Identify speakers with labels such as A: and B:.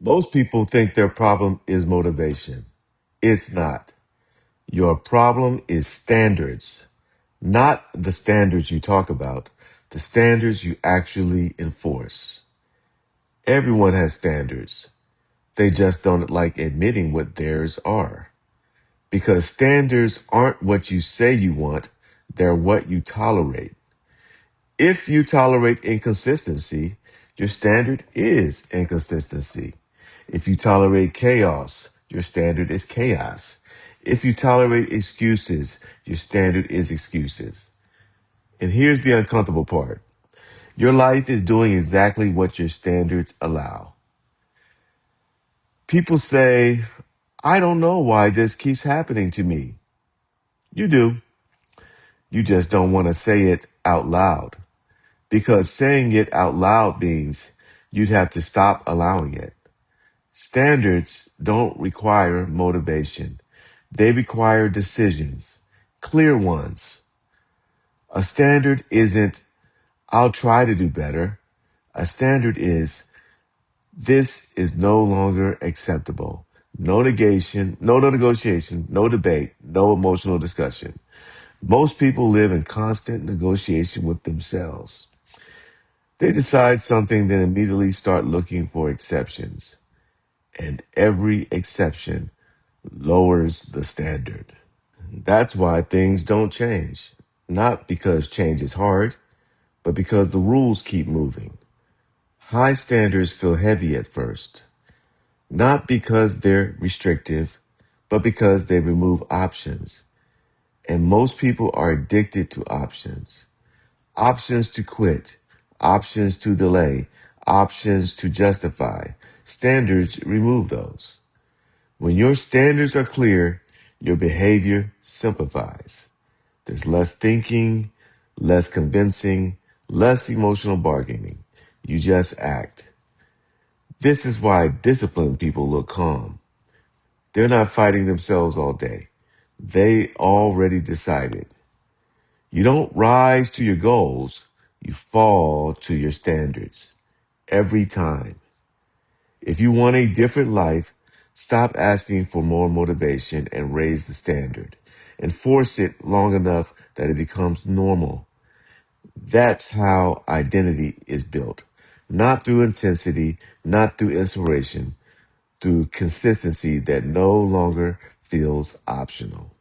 A: Most people think their problem is motivation. It's not. Your problem is standards, not the standards you talk about, the standards you actually enforce. Everyone has standards. They just don't like admitting what theirs are. Because standards aren't what you say you want, they're what you tolerate. If you tolerate inconsistency, your standard is inconsistency. If you tolerate chaos, your standard is chaos. If you tolerate excuses, your standard is excuses. And here's the uncomfortable part. Your life is doing exactly what your standards allow. People say, I don't know why this keeps happening to me. You do. You just don't want to say it out loud. Because saying it out loud means you'd have to stop allowing it. Standards don't require motivation. They require decisions, clear ones. A standard isn't, I'll try to do better. A standard is, this is no longer acceptable. No negation, no negotiation, no debate, no emotional discussion. Most people live in constant negotiation with themselves. They decide something, then immediately start looking for exceptions. And every exception lowers the standard. That's why things don't change. Not because change is hard, but because the rules keep moving. High standards feel heavy at first, not because they're restrictive, but because they remove options. And most people are addicted to options. Options to quit, options to delay, options to justify. Standards remove those. When your standards are clear, your behavior simplifies. There's less thinking, less convincing, less emotional bargaining. You just act. This is why disciplined people look calm. They're not fighting themselves all day. They already decided. You don't rise to your goals, you fall to your standards. Every time. If you want a different life, stop asking for more motivation and raise the standard. Enforce it long enough that it becomes normal. That's how identity is built. Not through intensity, not through inspiration, through consistency that no longer feels optional.